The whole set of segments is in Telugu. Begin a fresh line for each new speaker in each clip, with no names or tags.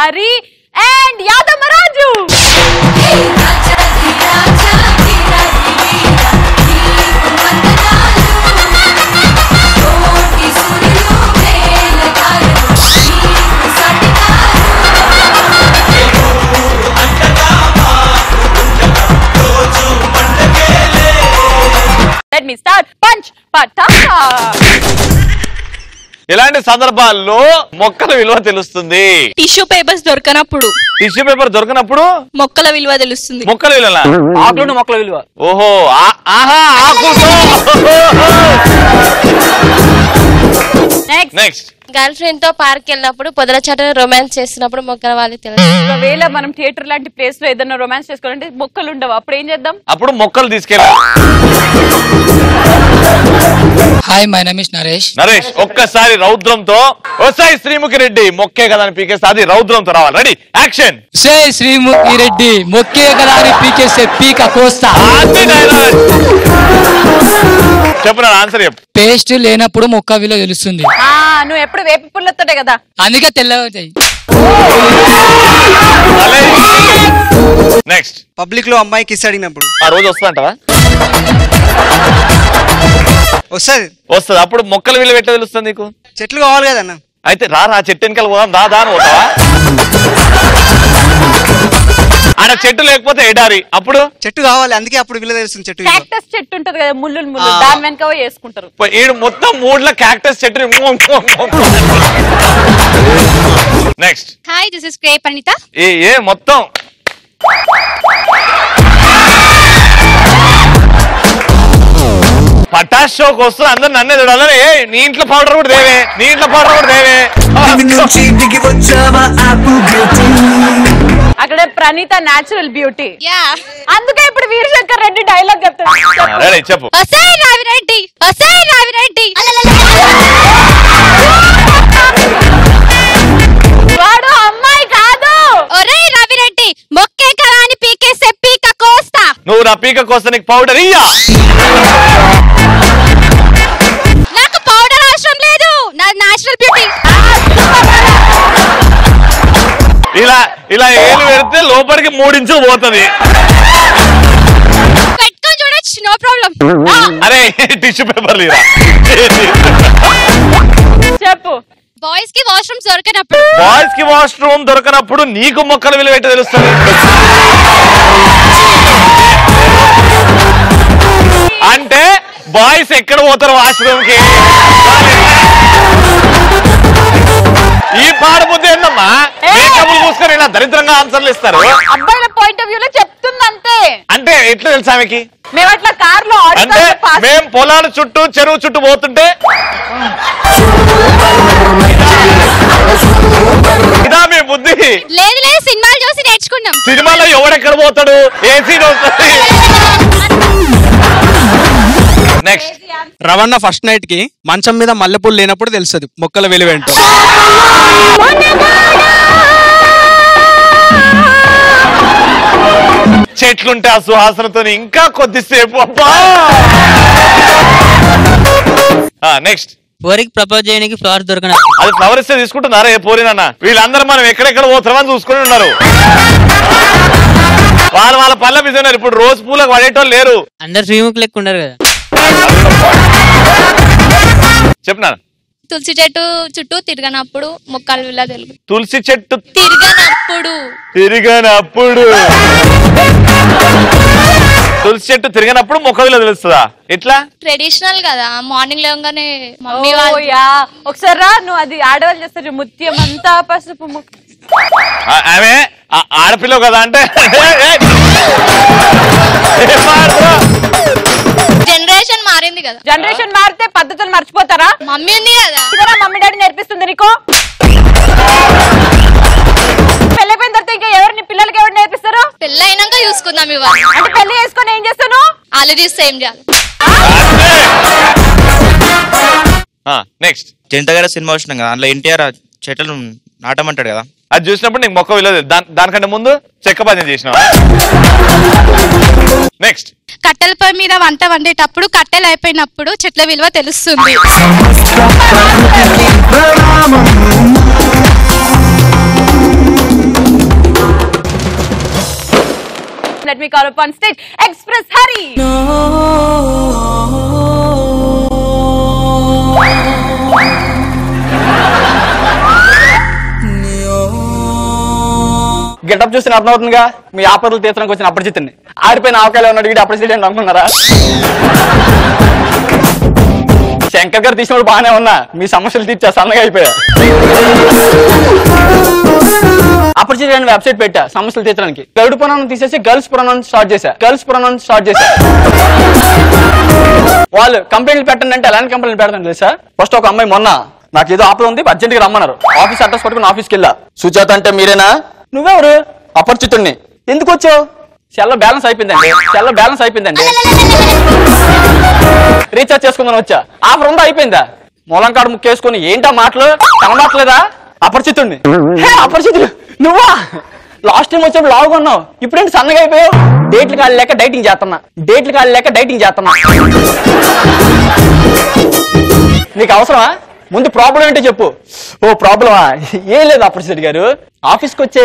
Hari and Yadamaraju. Let me start. Punch Pataka.
ఇలాంటి సందర్భాల్లో మొక్కల విలువ తెలుస్తుంది.
టిష్యూ పేపర్స్ దొరకనప్పుడు,
టిష్యూ పేపర్ దొరకనప్పుడు
మొక్కల విలువ తెలుస్తుంది.
మొక్కల విలువ,
ఆకులు మొక్కల విలువ.
ఓహో ఆహా ఆకుతో. నెక్స్ట్
గర్ల్ ఫ్రెండ్ తో పార్క్ వెళ్ళినప్పుడు పొదల చాటున రొమాన్స్ చేస్తున్నప్పుడు మొక్కల వాళ్ళు తెలుసు.
ఒకవేళ మనం థియేటర్ లాంటి ప్లేస్ లో ఏదైనా రొమాన్స్ చేసుకోవాలంటే మొక్కలు ఉండవు, అప్పుడు ఏం చేద్దాం?
అప్పుడు మొక్కలు తీసుకెళ్ళాలి.
Hi, my name is Naresh.
Naresh ఒక్కసారి రౌద్రంతో వస్తాయి శ్రీముఖి రెడ్డి మొక్కే కదా అని పీకేస్తే అది రౌద్రంతో రావాలి. Ready action.
Say Sreemukhi Reddy మొక్కే కదా అని పీకేస్తే పీక కోస్తా.
చెప్పు నా ఆన్సర్ చెప్పు.
పేస్ట్ లేనప్పుడు మొక్క విలువ తెలుస్తుంది.
నువ్వు ఎప్పుడు వేప పుల్లతోటే కదా,
అందుకే తెల్లవుతాయి.
నెక్స్ట్
పబ్లిక్ లో అమ్మాయి కిస్ అడిగినప్పుడు
ఆ రోజు వస్తుందంటవా? వస్తుంది. అప్పుడు మొక్కల విలువ ఎట్లా తెలుస్తుంది నీకు?
చెట్లు కావాలి కదన్న.
అయితే రా చెట్టు వెనకాల పోదాం, దా అని పోతావా? ఆడ చెట్టు లేకపోతే ఎడారి, అప్పుడు
చెట్టు కావాలి, అందుకే అప్పుడు విలువ తెలుస్తుంది. చెట్టు
క్యాక్టస్ చెట్టు ఉంటది కదా, ముళ్ళు దాని వెనక వేసుకుంటారు.
ఈడు మొత్తం మూడ్ల క్యాక్టస్ చెట్టు. నెక్స్ట్.
హాయ్, దిస్ ఇస్ క్రేప్ అనిత.
ఏ మొత్తం పటాష్ షోకి వస్తూ అందరు నన్నే చూడాలని. నీ ఇంట్లో పౌడర్ కూడా దేవే, నీ ఇంట్లో పౌడర్ కూడా దేవే.
అక్కడ ప్రణీత న్యాచురల్ బ్యూటీ, అందుకే ఇప్పుడు వీరశంకర్ రెడ్డి డైలాగ్ చెప్తాడు.
చెప్పు.
వాడు అమ్మాయి కాదు.
రవిరెడ్డి మొక్కే కదా అని పీకేస్తే పీక కోస్తా.
నువ్వు నా పీక కోస్తా, నీకు పౌడర్ ఇయ్యా.
నాకు పౌడర్ అవసరం లేదు, నా న్యాచురల్ బ్యూటీ.
ఇలా ఏలు పెడితే లోపలికి 3 ఇంచులు పోతుంది.
పెట్టుకొని చూడొచ్చు, నో ప్రాబ్లం.
అరే టిష్యూ పేపర్ లేదా?
చెప్పు.
బాయ్స్ కి వాష్రూమ్స్ దొరకనప్పుడు,
బాయ్స్ కి వాష్రూమ్ దొరకనప్పుడు నీకు మొక్కల విలువ ఏంటో తెలుస్తుంది. అంటే బాయ్స్ ఎక్కడ పోతారు వాష్రూమ్ కి? ఈ పాడబుద్ధి ఏందమ్మా? మేకప్లు పూసుకొని ఇలా దరిద్రంగా ఆన్సర్లు ఇస్తారు.
అబ్బాయిల పాయింట్ ఆఫ్ వ్యూ లో చెప్తుంది అంతే.
అంటే ఎట్లా తెలుసా ఆమెకి?
మేము అట్లా కార్ లో
అంటే మేము పొలాల చుట్టూ చెరువు చుట్టూ పోతుంటే ఇదా మీ బుద్ధి?
లేదు లేదు, సినిమాలు చూసి నేర్చుకున్నాం.
సినిమాలో ఎవడెక్కడ పోతాడు, ఏ సీన్ వస్తుంది? నెక్స్ట్.
రవణ ఫస్ట్ నైట్ కి మంచం మీద మల్లెపూలు లేనప్పుడు తెలుస్తుంది మొక్కల విలువేంటో.
చెట్లుంటే ఆ సుహాసనతో ఇంకా కొద్దిసేపు. నెక్స్ట్.
పోరికి ప్రపోజ్ చేయడానికి ఫ్లవర్స్ దొరకన,
అది ఫ్లవర్ ఇస్తే తీసుకుంటున్నారా? ఏ పోరినన్న వీళ్ళందరూ మనం ఎక్కడెక్కడ పోతామని చూసుకుని ఉన్నారు. వాళ్ళ పళ్ళ బిజీ ఉన్నారు. ఇప్పుడు రోజు పూలకు పడేటోళ్ళు లేరు.
అందరు శ్రీముఖ్ లెక్క ఉండరు కదా.
చెప్పినా
తులసి చెట్టు చుట్టూ తిరగనప్పుడు మొక్కల విలువ తెలుగు.
తులసి చెట్టు
తిరగనప్పుడు
తులసి చెట్టు తిరిగినప్పుడు మొక్క విలువ తెలుస్తుందా? ఎట్లా?
ట్రెడిషనల్ కదా, మార్నింగ్ లేవగానే మమ్మీ
ఓ
వాళ్ళు.
యా, ఒకసారి రా, నువ్వు అది ఆడవాళ్ళు చేస్తారు ముత్యం అంతా పసుపు ముక్క.
ఆమె ఆడపిల్ల కదా అంటే
జనరేషన్ మారింది కదా.
జనరేషన్ మారితే పద్ధతులు మర్చిపోతారా?
మమ్మీ ఉంది కదా,
మమ్మీ డాడీ నేర్పిస్తుంది నీకు. పెళ్ళైపోయిన తర్వాత ఇంకా ఎవరిని పిల్లలకి ఎవరు నేర్పిస్తారు?
పెళ్ళి అయినాక చూసుకుందాం ఇవాళ.
అంటే పెళ్లి చేసుకొని ఏం చేస్తాను?
వాళ్ళు చూస్తే ఏం చేయాలి?
నెక్స్ట్
జనతా సినిమా వచ్చినాం కదా, అందులో ఎన్టీఆర్ చెట్లు నాటమంటాడు కదా,
అది చూసినప్పుడు నీకు మొక్క విలువ దానికంటే ముందు చెక్క పద్యం చేసినావా? నెక్స్ట్
కట్టెలపై మీద వంట వండేటప్పుడు కట్టెలు అయిపోయినప్పుడు చెట్ల విలువ తెలుస్తుంది.
Let me call upon stage Express Hari.
Getup చూస్తే అర్థమవుతుందిగా, మీ ఆపదలు తీర్చడానికి వచ్చిన అపరిచితుని. ఆడిపోయిన ఆవకాయలు ఉన్నాడు వీడు అపరిచితుడు అని అనుకున్నారా? శంకర్ గారు తీసినప్పుడు బాగానే ఉన్నా, మీ సమస్యలు తీర్చా సన్నగా అయిపోయా. అపరిచితుడు అని వెబ్సైట్ పెట్టా సమస్యలు తీర్చడానికి. గరుడు పురాణం తీసేసి గర్ల్స్ పురాణం స్టార్ట్ చేశా. వాళ్ళు కంప్లైంట్లు పెట్టండి అంటే ఎలాంటి కంప్లైంట్ పెడతాను తెలుసా? ఫస్ట్ ఒక అమ్మాయి మొన్న నాకు ఏదో ఆపద ఉంది అర్జెంట్ గా రమ్మన్నారు. ఆఫీస్ అడ్రస్ పట్టుకుని ఆఫీస్కి వెళ్ళా. సుజాత అంటే మీరేనా? నువ్వెవరు? అపరిచితుడిని. ఎందుకు వచ్చావు? సెల్లో బ్యాలెన్స్ అయిపోయిందండి. రీఛార్జ్ చేసుకుందని వచ్చా. ఆఫర్ ఉందా? అయిపోయిందా? మూలం కార్డు ముక్కేసుకుని ఏంటా మాటలు కనబడట్లేదా? అపరిచితుడిని. అపరిచితుడు నువ్వా? లాస్ట్ టైం వచ్చేప్పుడు లావుగా ఉన్నావు, ఇప్పుడేంటి సన్నగా అయిపోయావు? డేట్లు కాళ్ళు లేక డైటింగ్ చేస్తున్నా. నీకు అవసరమా? ముందు ప్రాబ్లం ఏంటో చెప్పు. ఓ ప్రాబ్లమా? ఏం లేదు అపరిచితుడు గారు, ఆఫీస్కి వచ్చే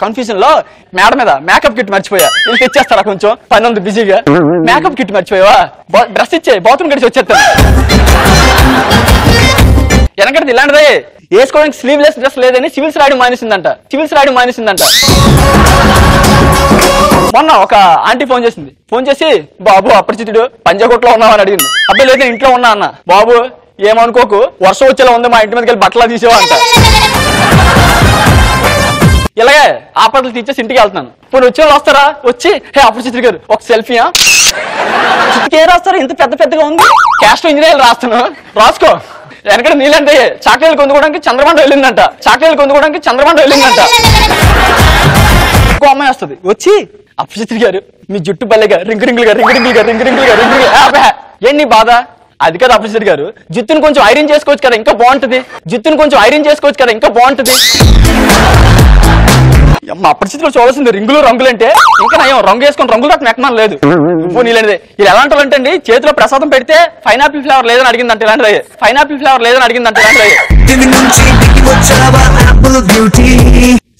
కన్ఫ్యూజన్ లో మేడం మీద మేకప్ కిట్ మర్చిపోయా. వీళ్ళు తెచ్చేస్తారా? కొంచెం పని ఉంది బిజీగా. మేకప్ కిట్ మర్చిపోయావా? డ్రెస్ ఇచ్చే బాత్రూమ్ గడిచి వచ్చేస్తాను. వెనకటిది ఇలాంటిదే, వేసుకోవడానికి స్లీవ్లెస్ డ్రెస్ లేదని సివిల్స్ రాయడం మానేసిందంట. మొన్న ఒక ఆంటీ ఫోన్ చేసి బాబు అపరిచితుడు పంజాగుట్లో ఉన్నావని అడిగింది. అబ్బాయి లేదు ఇంట్లో ఉన్నా అన్న. బాబు ఏమనుకోకు, వర్షం వచ్చేలా ఉంది, మా ఇంటి మీదకి వెళ్ళి బట్టలా తీసేవంట. ఇలాగే ఆపదలు తీర్చేసి ఇంటికి వెళ్తున్నాను. ఇప్పుడు వచ్చే వాళ్ళు వస్తారా? వచ్చి హే అపరిచితుడు గారు ఒక సెల్ఫీయా? చిటికే రాస్తారు, ఇంత పెద్దగా ఉంది. క్యాస్ట్ ఇంజనీర్ రాస్తాను, రాసుకో. వెనకడ నీళ్ళంటే చాక్లెట్లు కొందుకోవడానికి చంద్రమండ వెళ్ళిందంట. ఇంకో అమ్మాయి వస్తుంది, వచ్చి అపరిచితుడు గారు మీ జుట్టు బల్లెగా రింగురింగులుగా ఏంటి బాధ? అది కదా అపరిచితుడు గారు, జుట్టును కొంచెం ఐరన్ చేసుకోవచ్చు కదా ఇంకా బాగుంటది. మా అపరిచితులు చూడాల్సింది రింగులు రంగులంటే. ఇంకా నయం రంగు వేసుకొని రంగులు నాకు నెక్కమని లేదు. నువ్వు నీళ్ళంటే ఇది ఎలా అంటారంటే అండి, చేతిలో ప్రసాదం పెడితే పైనాపిల్ ఫ్లేవర్ లేదని అడిగిందంటే ఇలాంటిది.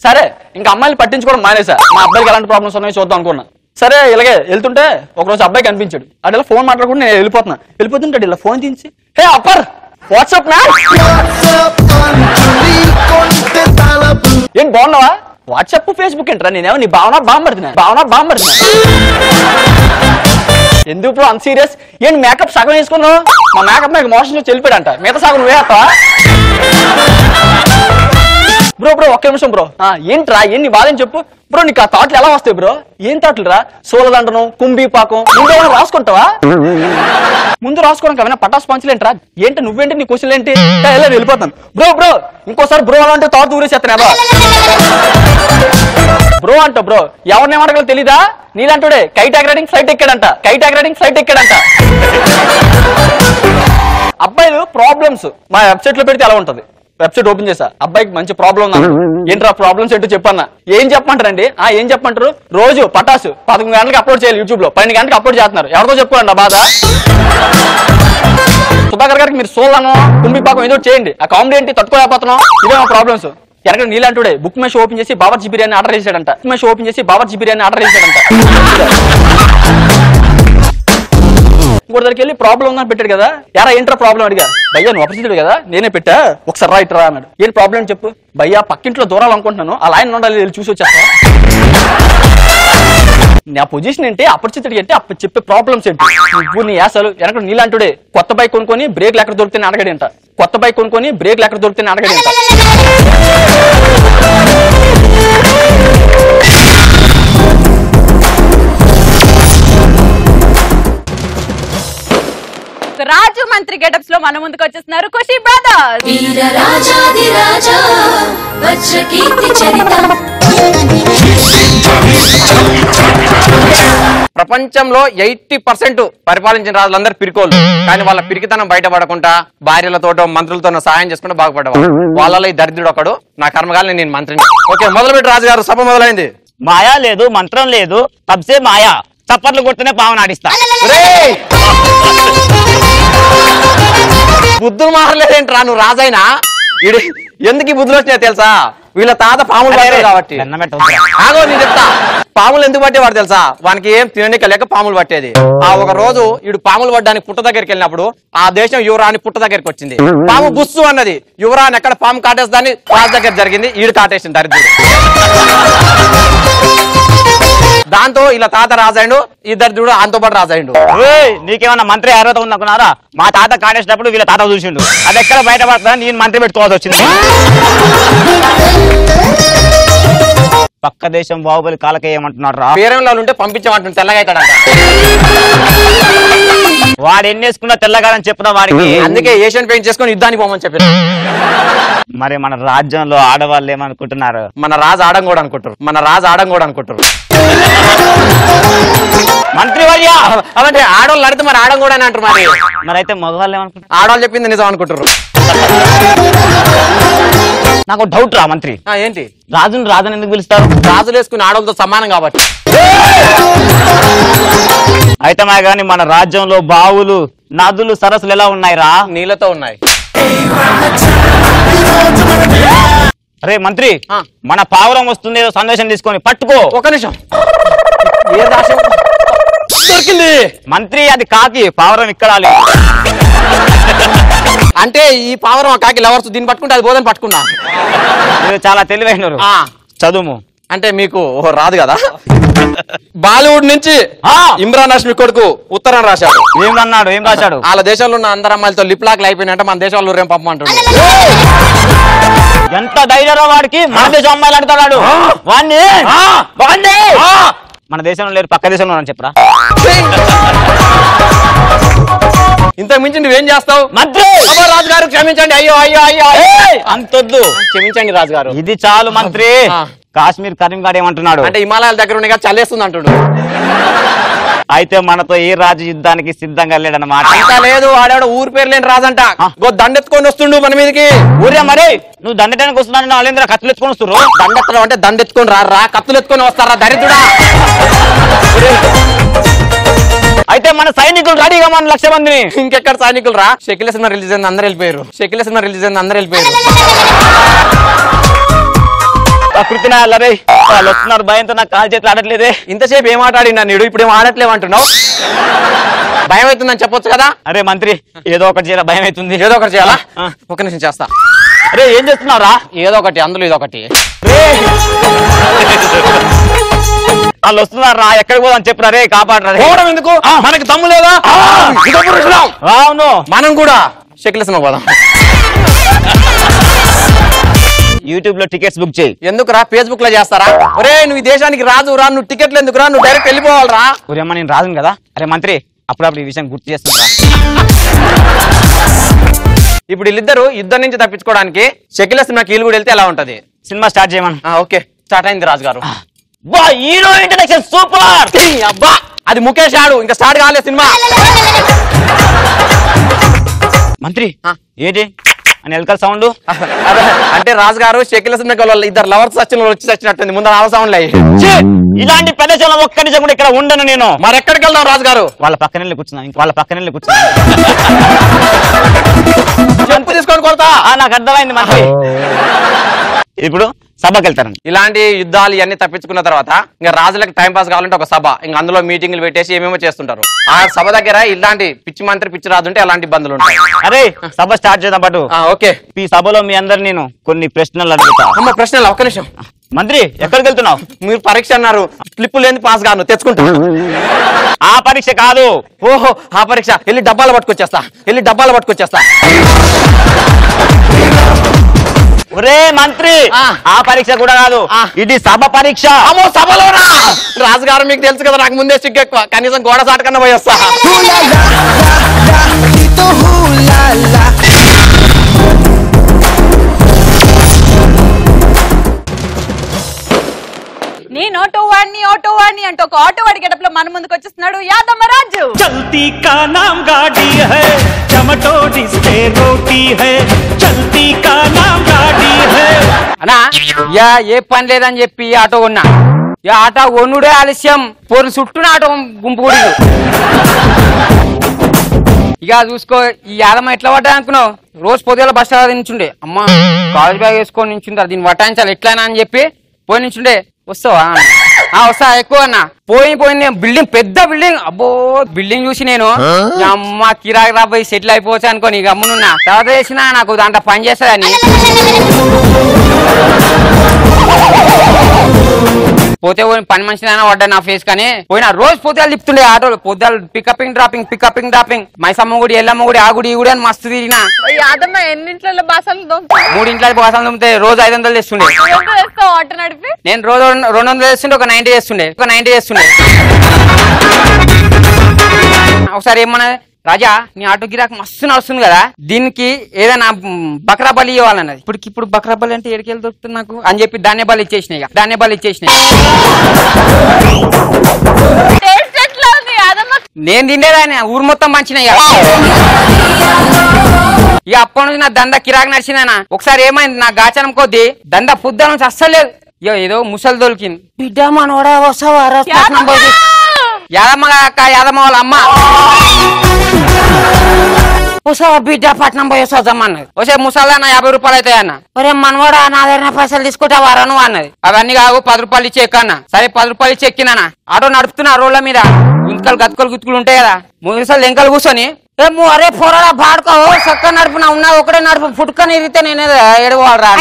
సరే ఇంకా అమ్మాయిని పట్టించుకోవడం మానేసా. మా అబ్బాయికి ఎలాంటి ప్రాబ్లమ్స్ ఉన్నాయో చూద్దాం అనుకున్నా. సరే ఇలాగే వెళ్తుంటే ఒకరోజు అబ్బాయి కనిపించాడు. అటు ఇలా ఫోన్ మాట్లాడుకుంటే నేను వెళ్ళిపోతుంటాడు. ఇలా ఫోన్ తీసి హే అప్పర్ వాట్సాప్ మ్యాన్ ఏం బాగున్నావా? వాట్సాప్ ఫేస్బుక్ ఏంట్రా? నేనేమో నీ భావన బాంబడుతున్నా. ఎందుకు బ్రో అంత సీరియస్? ఏంటి మేకప్ సగం వేసుకున్నావు? మా మేకప్ నాకు మోషన్ వచ్చి వెళ్ళిపోయాడంట, మిగతా సగం నువ్వేస్తావా? బ్రో ఒక్క నిమిషం బ్రో. ఏంట్రా ఏంటి బాధని చెప్పు బ్రో. నీకు ఆ థాట్లు ఎలా వస్తాయి బ్రో? ఏం థాట్లు రా? సోలదండను, కుంభీపాకం ముందు ఏమైనా రాసుకుంటావా? ముందు రాసుకోవడానికి ఏమైనా పటాస్ పంచలేంట్రా? ఏంటి నువ్వేంటి? నీ క్వశ్చన్ ఏంటి? వెళ్ళిపోతాను బ్రో. ఇంకోసారి బ్రో అలాంటి థాట్ ఊరేసేస్తాను. బ్రో అంట బ్రో ఎవరిని ఏమడగలో తెలీదా? నీలాంటుడే కైట్ ఎగరేటింగ్ ఫ్లైట్ ఎక్కాడంట. అబ్బాయిలు ప్రాబ్లమ్స్ మా వెబ్సైట్ లో పెడితే ఎలా ఉంటది? వెబ్సైట్ ఓపెన్ చేసా, అబ్బాయికి మంచి ప్రాబ్లం ఉందా? ఏంట్రా ప్రాబ్లమ్స్ ఏంటో చెప్పన్నా. ఏం చెప్పమంటారండి? ఏం చెప్పమంటారు? రోజు పటాసు 11 గంటలకు అప్లోడ్ చేయాలి, యూట్యూబ్ లో 12 గంటలకు అప్లోడ్ చేస్తున్నారు. ఎవరితో చెప్పుకోండి ఆ బాధ? సుధాకర్ గారికి మీరు సోలను కుంభిపాకం ఏదో చేయండి. ఆ కామెడీ ఏంటి తట్టుకోలేకపోతున్నాం? ఇదే మా ప్రాబ్లమ్స్. ఎనక నీలాంటుడే బుక్ మై షో ఓపెన్ చేసి బావర్చి బిర్యానీ ఆర్డర్ చేశాడంట. ఇంకోటి దగ్గరికి వెళ్ళి ప్రాబ్లం ఉందని పెట్టాడు కదా, ఎరా ఏంట్రా ప్రాబ్లం అడిగా. భయ్యా నువ్వు అపరిచితుడు కదా, నేనే పెట్టా, ఒకసారి రా ఇట్రా అన్నాడు. ఏంటి ప్రాబ్లం చెప్పు. భయ్యా పక్కింట్లో దూరాలు అనుకుంటున్నాను, ఆ లైన్ ఉండాలి, చూసి వచ్చేస్తా. నా పొజిషన్ ఏంటి, అపరిచితుడికి ఏంటి, చెప్పే ప్రాబ్లమ్స్ ఏంటి. నువ్వు నీ యాసలు వెనక నీలాంటుడే కొత్త బైక్ కొనుక్కొని బ్రేక్లు ఎక్కడ దొరికితే అడగడేంట. కొత్త బైక్ కొనుక్కొని బ్రేక్లు ఎక్కడ దొరికితే అడగడేంట.
రాజు మంత్రి గెటప్స్ లో మన ముందుకు వచ్చేస్తున్నారు ఖుషి బ్రదర్స్.
ప్రపంచంలో 80% పరిపాలించిన రాజులందరూ పిరికోళ్ళు, కానీ వాళ్ళ పిరికితనం బయటపడకుండా భార్యలతోటో మంత్రులతోనో సహాయం చేసుకుంటూ బాగుపడేవాళ్ళు. వాళ్ళలో ఈ దరిద్రుడు ఒకడు. నా కర్మగాలి నేను మంత్రిని. ఓకే మొదలుపెట్టి రాజుగారు, సభ మొదలైంది.
మాయా లేదు, మంత్రం లేదు, తబ్సే మాయా, చప్పట్లు కొడుతూనే పాము నాడిస్తా.
బుద్ధులు మారలేదేంట్రా, నువ్వు రాజైనా ఎందుకు ఈ బుద్ధులు వచ్చినాయో తెలుసా? వీళ్ళ తాత పాములు పట్టారు కాబట్టి. ఆగో నేను చెప్తా, పాములు ఎందుకు పట్టేవాడు తెలుసా? వానికి ఏం తిననిక లేక పాములు పట్టేది. ఆ ఒక రోజు వీడు పాములు పడ్డానికి పుట్ట దగ్గరికి వెళ్ళినప్పుడు ఆ దేశం యువరాణి పుట్ట దగ్గరికి వచ్చింది. పాము బుస్సు అన్నది, యువరాణి ఎక్కడ పాము కాటేస్తుందని రాజు దగ్గర జరిగింది, ఈడు కాటేసింది దరిద్రుడు. దాంతో ఇలా తాత రాజాయిండు, ఈ దరిద్రుడు ఆయనతో పాటు రాజాయిండు.
నీకేమన్నా మంత్రి అర్హత ఉందనుకున్నారా? మా తాత కాటేసినప్పుడు వీళ్ళ తాత చూసిండు, అది ఎక్కడ బయటపడుతుందా నేను మంత్రి పెట్టుకోవాల్సి వచ్చింది. పక్క దేశం బాహుబలి కాలకేయమంటున్నాడు రా.
పేరంలో ఉంటే పంపించమంటుంది, తెల్లగా అవుతాడంట.
వాడు ఎన్నేసుకున్నా తెల్లగాలని చెప్పిన వాడికి,
అందుకే ఏషియన్ పెయింట్ చేసుకుని యుద్ధానికి పోమని చెప్పిన.
మరి మన రాజ్యంలో ఆడవాళ్ళు ఏమనుకుంటున్నారు?
మన రాజు ఆడం కూడా అనుకుంటారు, మన రాజు ఆడం కూడా అనుకుంటారు.
మంత్రి వర్యా
అంటే ఆడవాళ్ళు అడితే మరి ఆడం కూడా అని అంటారు.
మరి అయితే మగవాళ్ళు ఏమనుకుంటారు?
ఆడవాళ్ళు చెప్పింది నిజం అనుకుంటారు.
నాకు డౌట్ రా మంత్రి,
ఏంటి
రాజుని రాజుని ఎందుకు పిలుస్తారు?
రాజులు వేసుకుని ఆడవాళ్ళతో సమానం కాబట్టి.
అయితే మా గాని మన రాజ్యంలో బావులు, నదులు, సరస్సులు ఎలా ఉన్నాయి రా?
నీళ్ళతో ఉన్నాయి.
అరే మంత్రి, మన పావురం వస్తుంది, ఏదో సందేశం తీసుకొని పట్టుకో.
ఒక నిమిషం, ఏ రాశి దొరికింది?
మంత్రి అది కాకి, పావురం ఇక్కడ.
అంటే ఈ పావురం కాకి లవర్స్, దీన్ని పట్టుకుంటే అది బోధన పట్టుకున్నా.
మీరు చాలా తెలివైనరు. చదువు
అంటే మీకు రాదు కదా. బాలీవుడ్ నుంచి ఇమ్రాన్ హష్మి కొడుకు ఉత్తరం రాశాడు.
ఏమన్నాడు? ఏం రాశాడు?
వాళ్ళ దేశంలో ఉన్న అందరు అమ్మాయిలతో లిప్ లాక్లు అయిపోయినట్టే మన దేశంలో రేం పంపమంటాడు.
ఎంత ధైర్యం వాడికి, మన దేశం అమ్మాయిలు అంటాడు వాడిని. మన దేశంలో లేరు, పక్క దేశంలో అని చెప్పరా.
ఇంతకు మించి నువ్వేం చేస్తావు?
మంత్రి
రాజుగారు క్షమించండి, అయ్యో అయ్యో అయ్యో
అంతొద్దు,
క్షమించండి రాజుగారు.
ఇది చాలు మంత్రి. కాశ్మీర్ కరీంగాడ్ ఏమంటున్నాడు?
అంటే హిమాలయాల దగ్గర ఉన్నాయి కదా, చల్లేస్తుంది అంటుడు.
అయితే మనతో ఏ రాజు యుద్ధానికి సిద్ధంగా లేడన్నమాట.
అంత లేదు, వాడేవాడు ఊరి పేరు లేని రాజంట. దండెత్తుకొని వస్తుండు మన మీదకి.
ఊరే మరి నువ్వు దండటానికి వస్తున్నాను, వాళ్ళేంద్ర కత్తులు ఎత్తుకొని వస్తున్నారు.
దండెత్తడం అంటే దండెత్తుకొని రా, కత్తులు ఎత్తుకొని వస్తారా దరిద్రుడా.
అయితే మన సైనికులు రెడీగా, మన 1,00,000 మందిని.
ఇంకెక్కడ సైనికులు రా, షకిల్ సినిమా రిలీజ్ అయింది, అందరు వెళ్ళిపోయారు. షకిల్ సినిమా రిలీజ్ అయింది, అందరు వెళ్ళిపోయారు.
ప్రకృతిని అల్లరే వాళ్ళు వస్తున్నారు, భయంతో నాకు కాలు చేతులు ఆడట్లేదే.
ఇంతసేపు ఏం ఆటాడినా నీడు, ఇప్పుడు ఏం ఆడట్లేవు అంటున్నావు. భయం అవుతుందని చెప్పొచ్చు కదా.
అరే మంత్రి, ఏదో ఒకటి చేయాలి, భయం అవుతుంది.
ఏదో ఒకటి చేయాలా? ఒక నిమిషం చేస్తా.
అరే ఏం చేస్తున్నారా?
ఏదో ఒకటి, అందులో ఇదొకటి.
వాళ్ళు వస్తున్నారా, ఎక్కడికి పోదని చెప్పరా. రే కాపాడరా.
పోవడం ఎందుకు, మనకి తమ్ము లేదా?
అవును,
మనం కూడా షకిల్ సినిమా పోదాం.
యూట్యూబ్ లో టికెట్స్ బుక్ చేయి.
ఎందుకురా, ఫేస్బుక్ లో చేస్తారా? ఒరే నువ్వు ఈ దేశానికి రాజు రా, నువ్వు టికెట్లు ఎందుకురా, నువ్వు డైరెక్ట్ వెళ్ళిపోవాలరా.
ఒరేమ్మా నేను రాజును కదా. అరే మంత్రి, అప్పుడప్పుడు ఈ విషయం గుర్తు చేస్తున్నా.
ఇప్పుడు వీళ్ళిద్దరు యుద్ధం నుంచి తప్పించుకోవడానికి షకిల్ సినిమా కీలు కూడా వెళ్తే ఎలా ఉంటది?
సినిమా స్టార్ట్ చేయమని.
ఓకే స్టార్ట్ అయింది రాజుగారు.
Hero introduction super.
అబ్బా అది ముఖేష్ ఆడు, ఇంకా స్టార్ట్ కాలే సినిమా.
మంత్రి ఏంటి అని ఎలకల సౌండ్?
అంటే రాజుగారు షకిల్ సినిమా ఇద్దరు లవర్స్ వచ్చి చచ్చినట్టుంది, ముందు ఆ సౌండ్ లే.
ఇలాంటి ప్రదేశంలో ఒక్క నిజం కూడా ఇక్కడ ఉండను నేను.
మరి ఎక్కడికి వెళ్దాం రాజుగారు?
వాళ్ళ పక్కనే కూర్చున్నాను, వాళ్ళ పక్కనే కూర్చున్నాను.
చెప్పు తీసుకొని కొడతా.
నాకు అర్థమైంది మంత్రి. ఇప్పుడు సభకి వెళ్తారండి.
ఇలాంటి యుద్ధాలు ఇవన్నీ తప్పించుకున్న తర్వాత ఇంకా రాజులకు టైం పాస్ కావాలంటే ఒక సభ, ఇంకా అందులో మీటింగ్లు పెట్టేసి ఏమేమో చేస్తుంటారు. ఆ సభ దగ్గర ఇలాంటి పిచ్చి మంత్రి పిచ్చి రాజు ఉంటే ఎలాంటి ఇబ్బందులు ఉంటాయి.
అరే సభ స్టార్ట్ చేద్దాం పాటు.
ఓకే,
ఈ సభలో మీ అందరు నేను కొన్ని ప్రశ్నలు అడుగుతా.
అమ్మ ప్రశ్నలు ఒక్క నిమిషం.
మంత్రి ఎక్కడికి వెళ్తున్నావు?
మీరు పరీక్ష అన్నారు, స్లిప్ లేని పాస్ కాను తెచ్చుకుంటా.
ఆ పరీక్ష కాదు.
ఓహో ఆ పరీక్ష, వెళ్ళి డబ్బాలు పట్టుకొచ్చేస్తా.
ఒరే మంత్రి, ఆ పరీక్ష కూడా కాదు, ఇది సభ పరీక్ష.
అమ్మో సభలోనా? రాజుగారు మీకు తెలుసు కదా, నాకు ముందే సిగ్గు ఎక్కువ, కనీసం గోడ సాటు కన్నా పోయేస్తా.
నేను ఆటో వాడిని అంటే ఒక ఆటో వాడి గెటప్ లో మన ముందుకు వచ్చేస్తున్నాడు యాదమ్మ రాజు.
చల్తీ కా నామ్ గాడి హై, చమటోడిస్తే రోటీ హై, చల్తీ కా నామ్ గాడి హై.
అన్నా యా ఏ పని లేదని చెప్పి ఆటో కొన్నా. ఆటో కొనుడే ఆలస్యం, పోరు చుట్టూ ఆటో గుంపు కూడా. ఇక చూసుకో, ఈ యాదమ్మ ఎట్లా పడ్డా అనుకున్నావు? రోజు పొద్దుల బస్ స్టాండ్ నించుండే, అమ్మ కాలేజ్ బ్యాగ్ వేసుకొని నించుందా, దీన్ని వటాయించాలి ఎట్లయినా అని చెప్పి పోయి నించుండే. వస్తావా? వస్తా ఎక్కువ అన్న. పోయింది బిల్డింగ్, పెద్ద బిల్డింగ్. అబ్బో బిల్డింగ్ చూసి నేను అమ్మ కిరాకి రాబోయి సెటిల్ అయిపోవచ్చు అనుకోని ఇక అమ్మునున్నా. తర్వాత చేసినా నాకు దాంట్లో పని చేస్తుందని పోతే పని మంచిదైనా పడ్డా నా ఫేస్ కానీ పోయినా. రోజు పొద్దులు తిప్పుతుండే ఆటోలు, పొద్దులు పికపింగ్ డ్రాపింగ్ మైసమ్మ గుడి, ఎల్లమ్మ గుడి, ఆ గుడి ఈ గుడి అని మస్తు తిరిగినా.
యాదమ్మ ఎన్నింట్లో బాసాలు
3 ఇంట్లో బాసాలు దుమ్మితే రోజు 500 తెస్తుండే.
ఆటో నడిపి
నేను రోజు 200 చేస్తుండే, ఒక 90 చేస్తుండే. ఒకసారి ఏమన్నా, రాజా నీ ఆటో గిరాక్ మస్తు నడుస్తుంది కదా, దీనికి ఏదైనా బక్రా బలి ఇవ్వాలన్నది. ఇప్పుడు బక్రా బలి అంటే ఎడికెళ్ళి దొరుకుతుంది నాకు అని చెప్పి ధాన్య బలి ఇచ్చేసినాయి. నేను తిండేదాన్ని, ఊరు మొత్తం మంచినాయి. ఇక అప్పటి నుంచి నా దందా కిరాక్ నడిచిందనా. ఒకసారి ఏమైంది, నా గాచనం కొద్దీ దందా పుద్ద నుంచి అస్సలేదు. ఏదో ముసలి దొరికింది. బిడ్డ మనోడా వస్తావా? యాదమ్మ యాదమ్మ వాళ్ళ అమ్మ వస్తావా బిడ్డ, పట్నం పోయి వస్తావమ్మా అన్నది. వస్తే ముసలా నా 50 రూపాయలు అవుతాయి అన్న. ఒరే మనవాడా నా దగ్గర పైసలు తీసుకుంటావారా నువ్వు అన్నది. అవన్నీ కావు, 10 రూపాయలు ఇచ్చి ఎక్కన్నా. సరే 10 రూపాయలు ఇచ్చి ఎక్కినా. ఆటో నడుపుతున్నా, రోడ్ల మీద గుతుకులు ఉంటాయి కదా, ముసలు ఎంకలు కూర్చొని అరే పోరాడా పాడుకో చక్క నడుపునా ఉన్నా ఒకటే నడుపు పుట్టుకొని ఇరిగితే నేనే ఎడవాడరా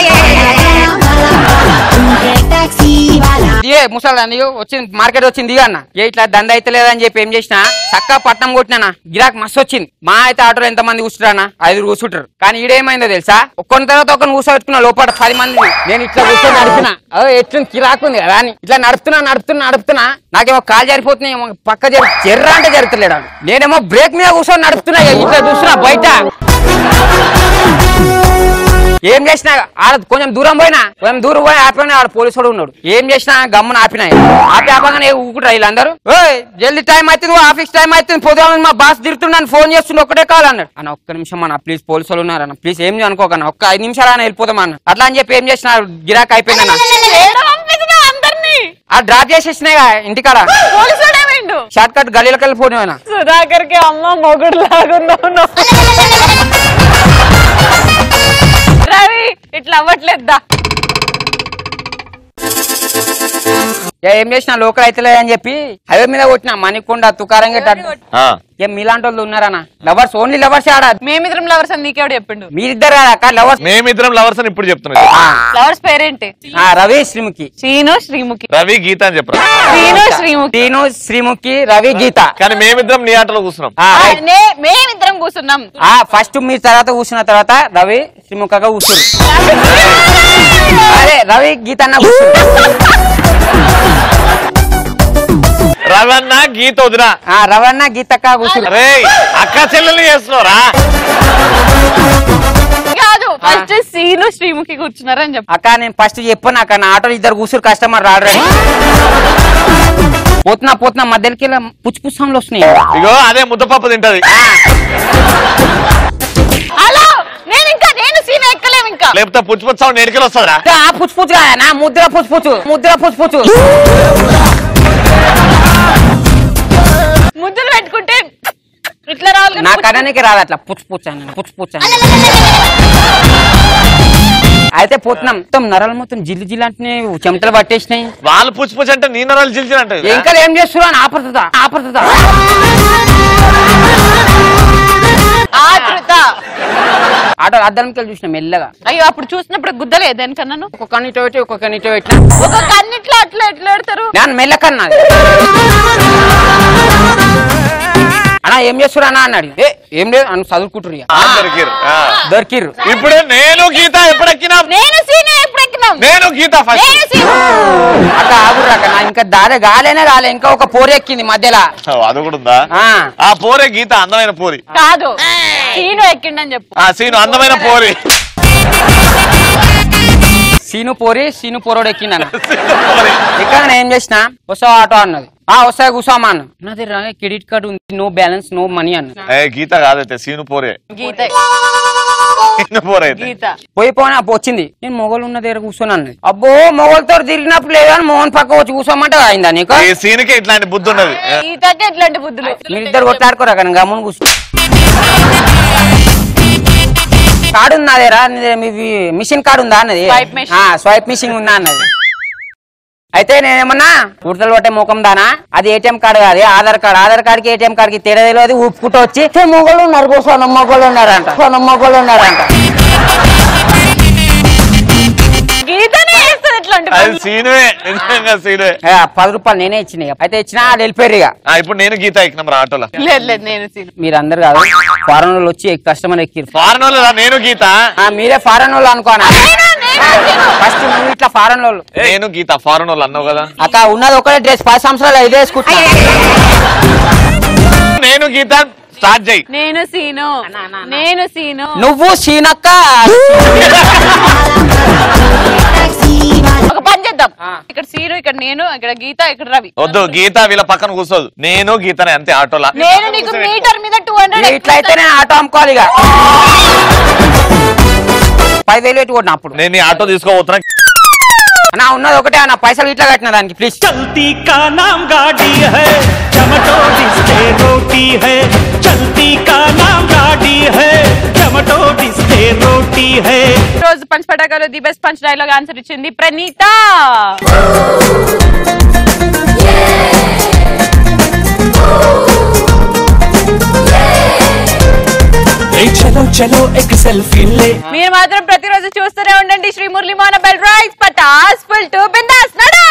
ముసలి వచ్చింది, మార్కెట్ వచ్చింది దిగా అన్న. ఇట్లా దంద అయితే లేదని చెప్పి ఏం చేసినా చక్క పట్నం కొట్టినా. గిరాక్ మస్తు వచ్చింది. మా అయితే ఆటోలో ఎంత మంది కూర్చుంటారా? 5 కూర్చుంటారు. కానీ ఈడేమైందో తెలుసా, ఒక్కరి తర్వాత ఒకరిని కూర్చోబెట్టుకున్నా లోపల 10 మంది. నేను ఇట్లా కూర్చొని నడిపినా, ఎట్లు కిరాక్ ఉంది కదా అని ఇట్లా నడుపుతున్నా. నాకేమో కాలు జరిపోతున్నాయి, పక్క జర్రా అంటే జరుగుతలేడా. నేనేమో బ్రేక్ మీద కూర్చొని నడుపుతున్నా. ఇట్లా చూస్తున్నా బయట ఏం చేసినా ఆడ కొంచెం దూరం పోయి ఆపినా. ఆడ పోలీసు ఉన్నాడు. ఏం చేసినా గమ్మున ఆపగానే ఊకుంటారు వీళ్ళందరూ. జల్దీ టైం అవుతుంది, ఆఫీస్ టైం అవుతుంది, పొద్దున మా బాస్ తిరుగుతున్నాను, ఫోన్ చేస్తుండే, ఒకటే కాల్ అన్నాడు. అన్న ఒక్క నిమిషం అన్న ప్లీజ్, పోలీసు వాళ్ళు ఉన్నారన్న ప్లీజ్, ఏం అనుకోకన్నా, ఒక్క 5 నిమిషాలు అన్న వెళ్ళిపోతాం అన్న. అట్లా అని చెప్పి ఏం చేసిన గిరాక్ అయిపోయిందన్న. డ్రాప్ చేసేసినాయి ఇంటికాడ. షార్ట్ కట్ గలీలోకి వెళ్ళిపోయినా.
సుధాకర్ కి అమ్మ మొగుడు లాగున్నావు. రవి ఇట్లా అవ్వట్లేదా?
ఏం చేసిన లోకల్ అయితే అని చెప్పి హైవే మీద కొట్టిన మణికొండ తుకారం గేటట్టు. ఏం మీలాంటి వాళ్ళు ఉన్నారన్న? లవర్స్, ఓన్లీ లవర్స్ ఆడ.
మేమిద్దరం లవర్స్ అని నీకెవడు చెప్పిండు?
మీరిద్దరు కాదు లవర్స్.
మేమిద్దరం లవర్స్ అని ఇప్పుడు చెప్తున్నా.
లవర్స్ పేరేంటి?
రవి శ్రీముఖి.
శ్రీముఖి.
రవి గీత అని చెప్పరా?
శ్రీముఖి రవి గీత.
కానీ మేమిద్దరం నీ ఆటలో కూర్చున్నాం.
మేమిద్దరం కూర్చున్నాం.
ఫస్ట్ మీ తర్వాత కూర్చున్న తర్వాత రవి శ్రీముఖగా కూర్చున్నారు. అరే రవి గీత అన్న
రవణ గీత వదినా.
రవణ గీతక్క కూర్చున్నారు.
అక్క చెల్లెలు చేస్తున్నారా?
కాదు, ఫస్ట్ సీను శ్రీముఖి కూర్చున్నారని చెప్పు.
అక్క నేను ఫస్ట్ చెప్పాను అక్క, నా ఆటోలో 2 కూర్చురు కస్టమర్ రాడని. పోతున్నా మధ్యలోకి పుచ్చుపుచ్చంలో వస్తున్నాయి.
ఇగో అదే ముద్దపప్పు తింటది. లేకపోతే పుచ్చుపుచ్చు నేడికెళ్ళి వస్తుందా?
పుచ్చుపుచ్చు నా ముద్ర పుచ్చుపుచ్చు
ముద్దులు పెట్టుకుంటే ఇట్లా రావాలి.
నా కడానికి రాదు అట్లా పుచ్చుపుచ్చు
అయితే పోతున్నాం మొత్తం నరాలు మొత్తం జిల్లు జిల్లు అంటే చెమటలు పట్టేసినాయి.
వాళ్ళు పుచ్చి పుచ్చి అంటే నీ నరాలు జిల్జిల్ అంటే
ఇంకా ఏం చేస్తున్నా ఆపరుతుందా ఆటో అద్దంకి వెళ్ళి చూసిన మెల్లగా.
అయ్యో అప్పుడు చూసినప్పుడు గుద్దలేదు దేనికన్నా
ఒక కన్నిటో పెట్టి ఒక కన్నిటో పెట్టినా
ఒక కన్నిట్లో అట్లా ఎట్లా పెడతారు
నేను మెల్లకన్నా అన్నా ఏం చేస్తున్నా అన్నాడు. ఏం లేదు అని చదువుకుంటారు దొరికిర్రు.
ఇప్పుడు నేను గీత ఎప్పుడెక్కినా నేను గీత
అట్లా ఆగురాక నా ఇంకా దారే గాలే ఇంకా ఒక పోరు ఎక్కింది మధ్యలో.
అది కూడా ఉందా? ఆ పోరే గీత అందమైన పోరి
కాదు సీను ఎక్కిండని చెప్పు.
సీను అందమైన పోరి
సీను పోరోడు ఎక్కిందన్న. ఇక్కడ ఏం చేసిన వస్తావు ఆటో అన్నది. వస్తాయి కూర్చోమా అన్న. నా దగ్గర క్రెడిట్ కార్డు ఉంది, నో బ్యాలెన్స్ నో మనీ అన్న.
గీత కాదైతే సీను పోరే
గీత
పోయిపోయినా వచ్చింది. నేను మొగలు ఉన్న దగ్గర కూర్చొని అన్నది. అబ్బో మొగలతో తిరిగినప్పుడు లేదని మోహన్ పక్క వచ్చి కూర్చోమంటే అయిందా నీకు?
సీనుకే ఇట్లాంటి బుద్ధి ఉన్నది.
గీతకే ఇట్లాంటి బుద్ధులు.
మీరిద్దరు కొట్లాడుకోరా కానీ గమ్మున కూర్చో. కార్డు ఉందా అదేరా మిషన్ కార్డు ఉందా అన్నది. స్వైప్ మిషన్ ఉందా అన్నది. అయితే నేనేమన్నా ఉడతలు పట్టే ముఖం దానా అది ఏటీఎం కార్డు కాదు ఆధార్ కార్డుకి ఏటీఎం కార్డుకి తేడా తెలియదు. ఊపుకుంటూ వచ్చి మొగలు ఉన్నారు మొగలు ఉన్నారంట. ₹10 నేనే ఇచ్చిన. అయితే ఇచ్చినా అది వెళ్ళిపోయారు. ఇక
ఇప్పుడు నేను గీత ఎక్కినాం ఆటోలో.
మీరు అందరు కాదు ఫారెన్ వాళ్ళు వచ్చి కస్టమర్ ఎక్కి
ఫారెన్ వాళ్ళు నేను గీత
మీరే ఫారెన్ వాళ్ళు అనుకోనా ఫస్ట్ నువ్వు ఇట్లా ఫారెన్ వాళ్ళు.
నేను గీత ఫారెన్ వాళ్ళు అన్నావు కదా
అక్క ఉన్నది ఒకటే డ్రెస్ 10 సంవత్సరాలు ఇదే వేసుకుంటా.
నేను గీత స్టార్ట్ చేయి.
నేను సీను
నువ్వు సీనక్క.
ఒక పని చేద్దాం. ఇక్కడ సీను ఇక్కడ నేను ఇక్కడ గీత ఇక్కడ రవి.
వద్దు గీత వీళ్ళ పక్కన కూర్చోదు. నేను గీతనే అంతే ఆటోలా.
నేను నీకు మీటర్ మీద 200
ఇట్లయితే నేను ఆటో అమ్ముకోవాలి. ఇక 10,000 పెట్టి కొట్టిన అప్పుడు
నేను ఆటో తీసుకోబోతున్నా.
నా ఉన్నది ఒకటే అన్న పైసలు ఇట్లా కట్టిన దానికి ప్లీజ్.
చల్తీ కా నామ్ గాడి హై చమటో డిస్తే రోటీ హై చల్తీ కా నామ్ గాడి హై చమటో డిస్తే రోటీ హై.
రోజు పంచ్ పటాకాలో the best punch dialogue answer ఇచ్చింది ప్రణీత. మీరు మాత్రం ప్రతిరోజు చూస్తూనే ఉండండి Sri Murali Mohan bell rice Pataas full to బిందాస్ నడు.